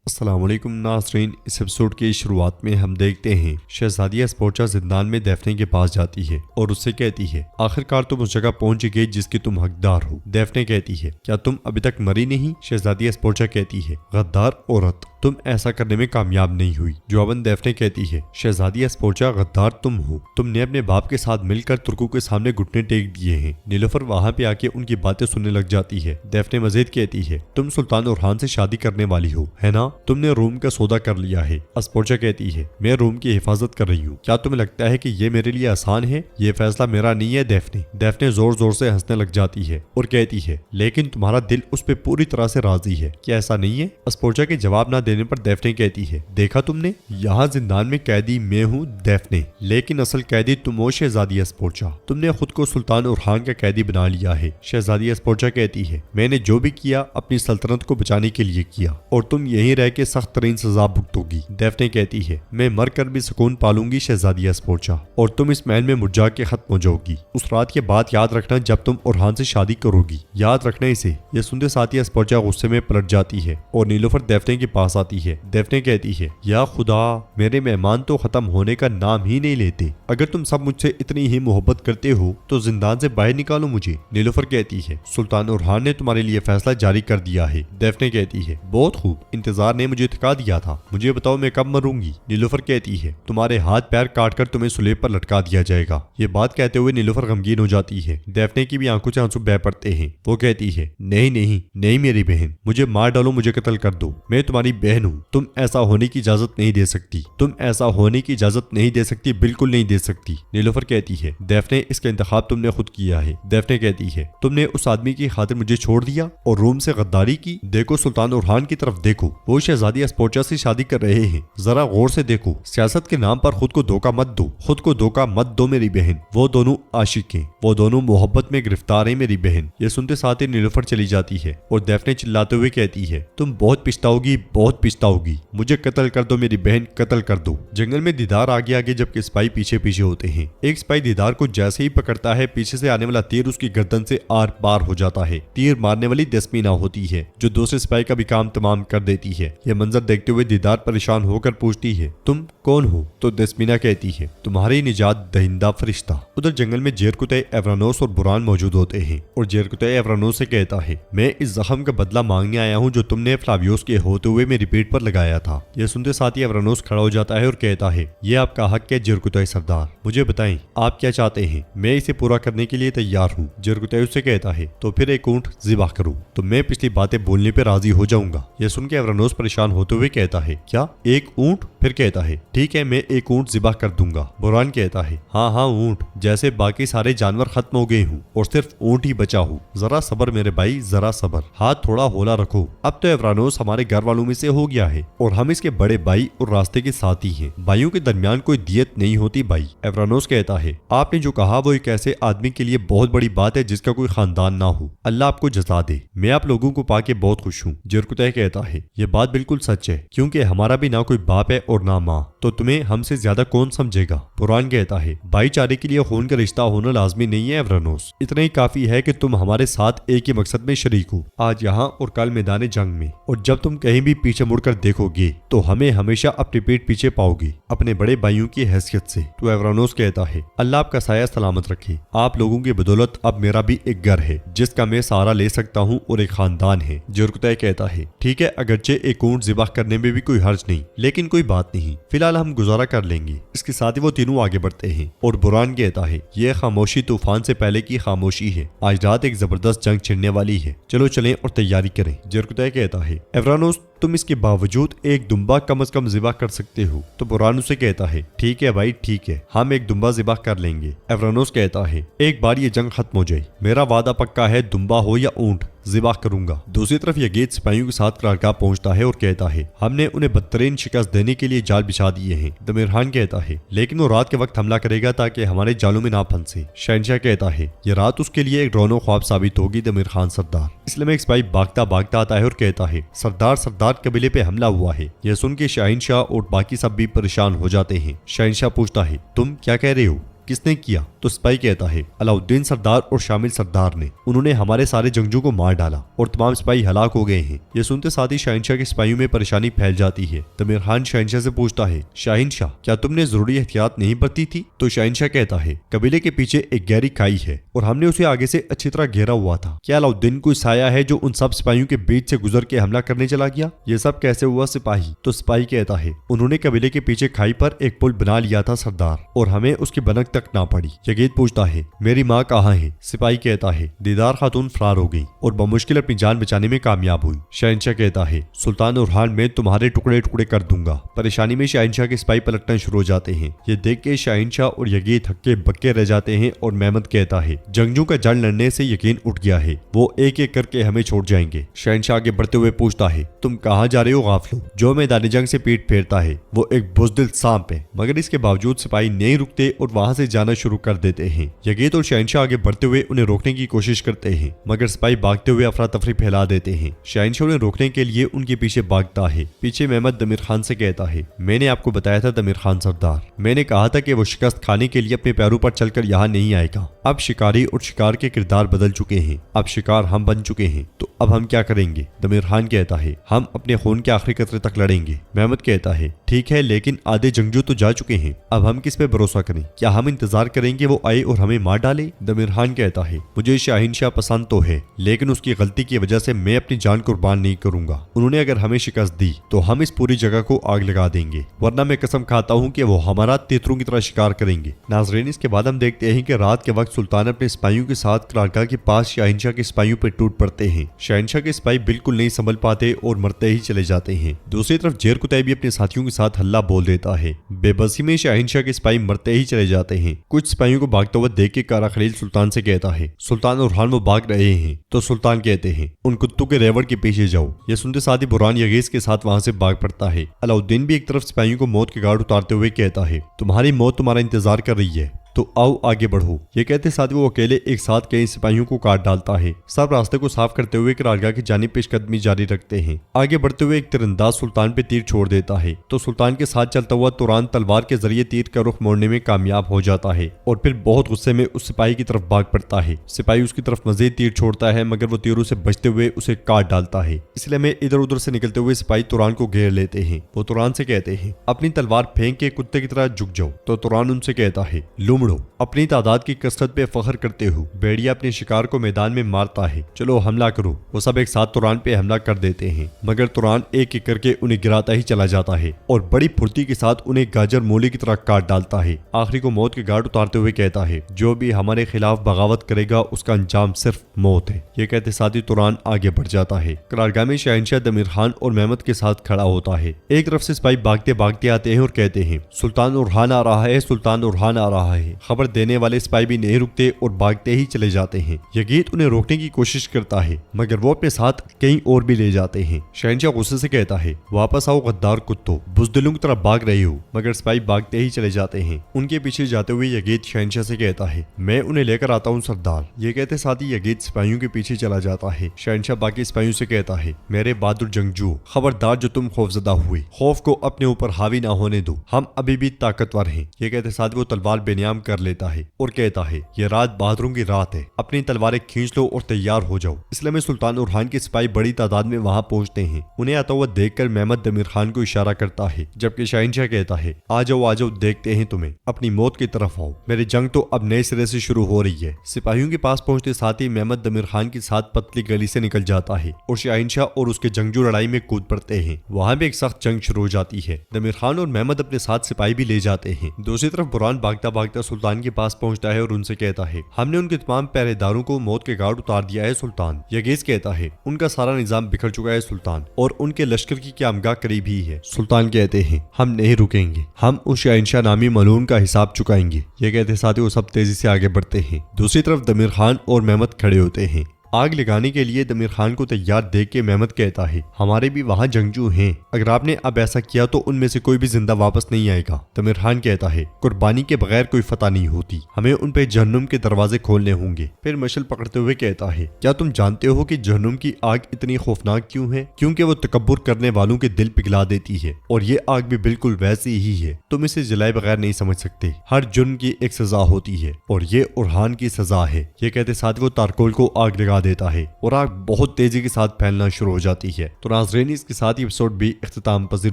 अस्सलाम वालेकुम नाज़रीन। इस एपिसोड की शुरुआत में हम देखते हैं शहजादी स्पोर्चा जिंदान में डेफने के पास जाती है और उससे कहती है, आखिरकार तुम उस जगह पहुंच गए जिसकी तुम हकदार हो। डेफने कहती है, क्या तुम अभी तक मरी नहीं? शहजादी स्पोर्चा कहती है, गद्दार औरत, तुम ऐसा करने में कामयाब नहीं हुई। जवाबन डेफने कहती है, शहजादी स्पोर्चा, गद्दार तुम हो। तुमने अपने बाप के साथ मिलकर तुर्कों के सामने घुटने टेक दिए हैं। नीलोफर वहाँ पे आके उनकी बातें सुनने लग जाती है। डेफने मजीद कहती है, तुम सुल्तान उरहान से शादी करने वाली हो, है ना? तुमने रूम का सौदा कर लिया है। स्पोर्चा कहती है, मैं रूम की हिफाजत कर रही हूँ। क्या तुम्हें लगता है कि ये मेरे लिए आसान है? ये फैसला मेरा नहीं है डेफने। डेफने जोर जोर से हंसने लग जाती है और कहती है, लेकिन तुम्हारा दिल उस पर पूरी तरह से राजी है, क्या ऐसा नहीं है? स्पोर्चा के जवाब न देने पर डेफने कहती है, देखा तुमने, यहाँ जिंदान में कैदी मैं हूँ डेफने, लेकिन असल कैदी तुम हो शहजादी स्पोर्चा। तुमने खुद को सुल्तान उरहान का कैदी बना लिया है। शहजादी स्पोर्चा कहती है, मैंने जो भी किया अपनी सल्तनत को बचाने के लिए किया और तुम यहीं रह के सख्त तरीन सजा भुगतोगी। डेफने कहती है, मैं मर कर भी सुकून पालूंगी शहजादी स्पोर्चा, और तुम इस महल में मुरझा के खत्म हो जाओगी। उस रात की बात याद रखना जब तुम उरहान से शादी करोगी, याद रखना इसे। ये सुनते साथ ही स्पोर्चा गुस्से में पलट जाती है और नीलोफर डेफने के पास आती है। डेफने कहती है, या खुदा, मेरे मेहमान तो खत्म होने का नाम ही नहीं लेते। अगर तुम सब मुझसे इतनी ही मोहब्बत करते हो तो जिंदान से बाहर निकालो मुझे। नीलोफर कहती है, सुल्तान उरहान ने तुम्हारे लिए फैसला जारी कर दिया है। डेफने कहती है, बहुत खूब, इंतजार ने मुझे थका दिया था। मुझे बताओ मैं कब मरूंगी? नीलोफर कहती है, तुम्हारे हाथ पैर काट कर तुम्हें सुलेब पर लटका दिया जाएगा। ये बात कहते हुए नीलोफर गमगीन हो जाती है। डेफने की भी आंखों से आंसू बह पड़ते हैं। वो कहती है, नहीं नहीं नहीं मेरी बहन, मुझे मार डालो, मुझे कत्ल कर दो, मैं तुम्हारी बहन हूँ। तुम ऐसा होने की इजाजत नहीं दे सकती, तुम ऐसा होने की इजाजत नहीं दे सकती, बिल्कुल नहीं दे सकती। नीलोफर कहती है, डेफने, इसका इंतखाब तुमने खुद किया है। डेफने कहती है, तुमने उस आदमी की खातिर मुझे छोड़ दिया और रूम से गद्दारी की। देखो सुल्तान उरहान की तरफ देखो, वो शहजादी स्पोर्चा से शादी कर रहे हैं। जरा गौर से देखो, सियासत के नाम पर खुद को धोखा मत दो, खुद को धोखा मत दो मेरी बहन। वो दोनों आशिक हैं, वो दोनों मोहब्बत में गिरफ्तार हैं मेरी बहन। ये सुनते साथ ही नीलोफर चली जाती है और डेफने चिल्लाते हुए कहती है, तुम बहुत पिछताओगी, बहुत पिछताओगी, मुझे कत्ल कर दो मेरी बहन, कत्ल कर दो। जंगल में दीदार आगे आगे जबकि सिपाही पीछे पीछे होते हैं। एक सिपाही दीदार को जैसे ही पकड़ता है, पीछे से आने वाला तीर उसकी गर्दन से आर पार हो जाता है। तीर मारने वाली दस्मीना होती है जो दूसरे सिपाही का भी काम तमाम कर देती है। यह मंजर देखते हुए दीदार परेशान होकर पूछती है, तुम कौन हो? तो दस्मीना कहती है, तुम्हारी निजात दहिंदा फरिश्ता। उधर जंगल में जेरकुतै एवरानोस और बुरान मौजूद होते हैं और जेरकुतै एवरानोस से कहता है, मैं इस जख्म का बदला मांगने आया हूँ जो तुमने फ्लावियोस के होते हुए मेरी पेट पर लगाया था। यह सुनते साथ ही एवरानोस खड़ा हो जाता है और कहता है, ये आपका हक है जेरकुतै सरदार, मुझे बताएं आप क्या चाहते हैं, मैं इसे पूरा करने के लिए तैयार हूँ। जेरकुतै उससे कहता है, तो फिर एक ऊंट ज़िबा करो, तो मैं पिछली बातें बोलने पर राजी हो जाऊंगा। यह सुन के एवरानोस परेशान होते हुए कहता है, क्या एक ऊंट? फिर कहता है, ठीक है, मैं एक ऊंट ज़िबा कर दूंगा। बुरान कहता है, हाँ हाँ ऊंट, जैसे बाकी सारे जानवर खत्म हो गए हूँ और सिर्फ ऊंट ही बचा हूँ। जरा सबर मेरे भाई, जरा सबर, हाथ थोड़ा होला रखो। अब तो एवरानोस हमारे घर वालों में से हो गया है और हम इसके बड़े भाई और रास्ते के साथी हैं। भाइयों के दरमियान कोई दियत नहीं होती भाई। एवरानोस कहता है, आपने जो कहा वो एक ऐसे आदमी के लिए बहुत बड़ी बात है जिसका कोई खानदान ना हो। अल्लाह आपको जज़ा दे, मैं आप लोगों को पाके बहुत खुश हूँ। जेरकुतै कहता है, ये बात बिल्कुल सच है, क्योंकि हमारा भी ना कोई बाप है और ना माँ, तो तुम्हें हमसे ज्यादा कौन समझेगा? पुरान कहता है, भाईचारे के लिए खून का रिश्ता होना लाजमी नहीं है एवरानोस, इतना ही काफी है कि तुम हमारे साथ एक ही मकसद में शरीक हो, आज यहाँ और कल मैदान जंग में। और जब तुम कहीं भी पीछे मुड़कर देखोगे तो हमें हमेशा अपनी पीठ पीछे पाओगे, अपने बड़े भाइयों की हैसियत से। तो एवरानोस कहता है, अल्लाह आपका साया सलामत रखे। आप लोगों की बदौलत अब मेरा भी एक घर है जिसका मैं सहारा ले सकता हूँ और एक खानदान है। जेरकुतै कहता है, ठीक है, अगरचे एक ऊंट ज़िबा करने में भी कोई हर्ज नहीं, लेकिन कोई बात नहीं, फिलहाल हम गुजारा कर लेंगे। इसके साथ ही वो तीनों आगे बढ़ते हैं और बुरान कहता है, ये खामोशी तूफान से पहले की खामोशी है, आज रात एक जबरदस्त जंग छिड़ने वाली है, चलो चलें और तैयारी करें। जेरकुतै कहता है, एवरानोस, तुम इसके बावजूद एक दुम्बा कम से कम ज़िबा कर सकते हो। तो बुरान उसे कहता है, ठीक है भाई, ठीक है, हम एक दुम्बा ज़िबा कर लेंगे। एवरानोस कहता है, एक बार ये जंग खत्म हो जाए, मेरा वादा पक्का है, दुम्बा हो या ऊंट ज़िबा करूंगा। दूसरी तरफ यगेद सिपाहियों के साथ करारगाह पहुंचता है और कहता है, हमने उन्हें बदतरीन शिकस्त देने के लिए जाल बिछा दिए हैं। दमीरखान कहता है, लेकिन वो रात के वक्त हमला करेगा ताकि हमारे जालों में ना फंसे। शहनशाह कहता है, ये रात उसके लिए एक डरावना ख्वाब साबित होगी दमीरखान सरदार। इसलिए में एक सिपाही भागता भागता आता है और कहता है, सरदार, सरदार कबीले पे हमला हुआ है। यह सुन के शहनशाह और बाकी सब भी परेशान हो जाते हैं। शहनशाह पूछता है, तुम क्या कह रहे हो? किसने किया? तो सिपाही कहता है अलाउद्दीन सरदार और शामिल सरदार ने। उन्होंने हमारे सारे जंगजू को मार डाला और तमाम सिपाही हलाक हो गए हैं। ये सुनते साथ ही शहनशाह के सिपाहियों में परेशानी फैल जाती है। दमीर खान शहनशाह से पूछता है शहनशाह क्या तुमने जरूरी एहतियात नहीं बरती थी? तो शहनशाह कहता है कबीले के पीछे एक गहरी खाई है और हमने उसे आगे से अच्छी तरह घेरा हुआ था। क्या अलाउद्दीन कोई साया है जो उन सब सिपाहियों के बीच से गुजर के हमला करने चला गया? ये सब कैसे हुआ सिपाही? तो सिपाही कहता है उन्होंने कबीले के पीछे खाई पर एक पुल बना लिया था सरदार, और हमें उसकी बनक तक ना पड़ी। यगीद पूछता है मेरी माँ कहाँ है? सिपाही कहता है दीदार खातून फरार हो गई और बमुश्किल अपनी जान बचाने में कामयाब हुई। शहनशाह कहता है सुल्तान उरहान मैं तुम्हारे टुकड़े टुकड़े कर दूंगा। परेशानी में शहनशाह के सिपाही पलटना शुरू हो जाते हैं। ये देख के शहनशाह और यगीद हक्के बक्के रह जाते हैं और मेहमद कहता है जंगजू का जड़ लड़ने से यकीन उठ गया है, वो एक एक करके हमें छोड़ जाएंगे। शहनशाह आगे बढ़ते हुए पूछता है तुम कहाँ जा रहे हो गाफलो? जो मैदानी जंग से पीठ फेरता है वो एक बुज़दिल सांप है। मगर इसके बावजूद सिपाही नहीं रुकते और वहां से जाना शुरू कर देते हैं। यगीद और शहनशाह आगे बढ़ते हुए उन्हें रोकने की कोशिश करते हैं, मगर सिपाही भागते हुए अफरा तफरी फैला देते हैं। शहनशाह उन्हें रोकने के लिए उनके पीछे भागता है। पीछे मेहमद दमीर खान से कहता है मैंने आपको बताया था दमीर खान सरदार, मैंने कहा था कि वो शिकस्त खाने के लिए अपने पैरों पर चलकर यहाँ नहीं आएगा। अब शिकारी और शिकार के किरदार बदल चुके हैं, अब शिकार हम बन चुके हैं, तो अब हम क्या करेंगे? दमीर खान कहता है हम अपने खून के आखिरी कतरे तक लड़ेंगे। मेहमद कहता है ठीक है, लेकिन आधे जंगजू तो जा चुके हैं, अब हम किस पे भरोसा करें? क्या हम इंतजार करेंगे वो आए और हमें मार डाले? दमीर खान कहता है मुझे शहनशाह पसंद तो है, लेकिन उसकी गलती की वजह से मैं अपनी जान कुर्बान नहीं करूंगा। उन्होंने अगर हमें शिकस्त दी तो हम इस पूरी जगह को आग लगा देंगे, वरना मैं कसम खाता हूँ कि वो हमारा तीतरों की तरह शिकार करेंगे। नाजरीन इसके बाद हम देखते हैं कि रात के वक्त सुल्तान अपने सिपाहियों के साथ करारगाह के पास शहनशाह के सिपाहियों पर टूट पड़ते हैं। शहनशाह के सिपाही बिल्कुल नहीं संभल पाते और मरते ही चले जाते हैं। दूसरी तरफ जेर कुतैब भी अपने साथियों के साथ हल्ला बोल देता है। बेबसी में शहनशाह के सिपाही मरते ही चले जाते हैं। कुछ सिपाहियों को भागता हुआ देख के कारा खलील सुल्तान से कहता है सुल्तान उरहान वो भाग रहे हैं। तो सुल्तान कहते हैं उन कुत्तों के रेवड़ के पीछे जाओ। यह सुनते साथ ही बुरहान यगीस के साथ वहां से भाग पड़ता है। अलाउद्दीन भी एक तरफ सिपाहियों को मौत के घाट उतारते हुए कहता है तुम्हारी मौत तुम्हारा इंतजार कर रही है, तो आओ आगे बढ़ो। ये कहते साथ वो अकेले एक साथ कई सिपाहियों को काट डालता है। सब रास्ते को साफ करते हुए करारगाह की जानिब पेशकदमी जारी रखते हैं। आगे बढ़ते हुए एक तीरंदाज सुल्तान पे तीर छोड़ देता है, तो सुल्तान के साथ चलता हुआ तुरान तलवार के जरिए तीर का रुख मोड़ने में कामयाब हो जाता है और फिर बहुत गुस्से में उस सिपाही की तरफ भाग पड़ता है। सिपाही उसकी तरफ मजीद तीर छोड़ता है, मगर वो तीरों से बचते हुए उसे काट डालता है। इसलिए में इधर उधर से निकलते हुए सिपाही तुरान को घेर लेते हैं। वो तुरान से कहते हैं अपनी तलवार फेंक के कुत्ते की तरह झुक जाओ। तो तुरान उनसे कहता है लुमड़ो, अपनी तादाद की कसरत पे फख्र करते हुए भेड़िया अपने शिकार को मैदान में मारता है, चलो हमला करो। वो सब एक साथ तुरान पे हमला कर देते हैं, मगर तुरान एक एक करके उन्हें गिराता ही चला जाता है और बड़ी फुर्ती के साथ उन्हें गाजर मूली की तरह काट डालता है। आखिरी को मौत के घाट उतारते हुए कहता है जो भी हमारे खिलाफ बगावत करेगा उसका अंजाम सिर्फ मौत है। ये कहते साथ ही तुरान आगे बढ़ जाता है। करारगाह में शहनशाह दमीर खान और मेहमद के साथ खड़ा होता है। एक तरफ से सिपाही भागते भागते आते हैं और कहते हैं सुल्तान उरहान आ रहा है, सुल्तान उरहान आ रहा है। खबर देने वाले सिपाही भी नहीं रुकते और भागते ही चले जाते हैं। यगीद उन्हें रोकने की कोशिश करता है, मगर वो अपने साथ कहीं और भी ले जाते हैं। शहनशाह गुस्से से कहता है वापस आओ गद्दार कुत्तों, बुज़दिलों की तरफ भाग रही हो। मगर सिपाही भागते ही चले जाते हैं। उनके पीछे जाते हुए यगीद शहनशाह से कहता है मैं उन्हें लेकर आता हूँ सरदार। ये कहते साथ ही यगीद सिपाहियों के पीछे चला जाता है। शहनशाह बाकी सिपाहियों से कहता है मेरे बहादुर जंगजू, खबरदार जो तुम खौफजदा हुए, खौफ को अपने ऊपर हावी ना होने दो, हम अभी भी ताकतवर हैं। ये कहते साथ वो तलवार बेनियाम कर लेता है और कहता है ये रात बहादुरों की रात है, अपनी तलवारें खींच लो और तैयार हो जाओ। इसलिए में सुल्तान उरहान के सिपाही बड़ी तादाद में वहां पहुंचते हैं। उन्हें आता हुआ देखकर मेहमद दमीर खान को इशारा करता है, जबकि शहनशाह कहता है आ जाओ देखते हैं तुम्हें, अपनी मौत की तरफ आओ, मेरी जंग तो अब नए सिरे से शुरू हो रही है। सिपाहियों के पास पहुंचते साथ ही मेहमद दमीर खान के साथ पतली गली से निकल जाता है और शहनशाह और उसके जंगजू लड़ाई में कूद पड़ते हैं। वहां भी एक सख्त जंग शुरू हो जाती है। दमीर खान और मेहमद अपने साथ सिपाही भी ले जाते हैं। दूसरी तरफ बुरहान भागता भागता सुल्तान के पास पहुंचता है और उनसे कहता है हमने उनके तमाम पहरेदारों को मौत के घाट उतार दिया है सुल्तान। यगीस कहता है उनका सारा निजाम बिखर चुका है सुल्तान, और उनके लश्कर की क़यामगाह करीब ही है। सुल्तान कहते हैं हम नहीं रुकेंगे, हम उस शहनशाह नामी मलून का हिसाब चुकाएंगे। ये कहते साथ ही वो सब तेजी से आगे बढ़ते हैं। दूसरी तरफ दमीर खान और मेहमद खड़े होते हैं। आग लगाने के लिए तमीर खान को तैयार देख के मेहमद कहता है, हमारे भी वहाँ जंगजू हैं, अगर आपने अब ऐसा किया तो उनमें से कोई भी जिंदा वापस नहीं आएगा। तमीर खान कहता है, कुर्बानी के बगैर कोई फतह नहीं होती, हमें उन पे जहन्नुम के दरवाजे खोलने होंगे। फिर मशल पकड़ते हुए कहता है, क्या तुम जानते हो कि जहन्नुम की आग इतनी खौफनाक क्यों है? क्योंकि वो तकब्बुर करने वालों के दिल पिघला देती है, और ये आग भी बिल्कुल वैसी ही है। तुम इसे जलाए बगैर नहीं समझ सकते। हर जुर्म की एक सजा होती है और ये उरहान की सजा है। ये कहते साथ वो तारकोल को आग लगा देता है और आग बहुत तेजी के साथ फैलना शुरू हो जाती है। तो नाज़रीन, इसके साथ ही एपिसोड भी इख्तिताम पजीर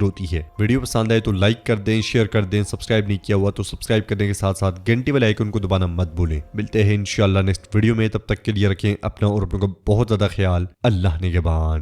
होती है। वीडियो पसंद आए तो लाइक कर दें, शेयर कर दें, सब्सक्राइब नहीं किया हुआ तो सब्सक्राइब करने के साथ साथ घंटी वाले आइकन को दबाना मत भूलें। मिलते हैं इंशाल्लाह नेक्स्ट वीडियो में, तब तक के लिए रखें अपना और अपनों का बहुत ज्यादा ख्याल। अल्लाह निगहबान।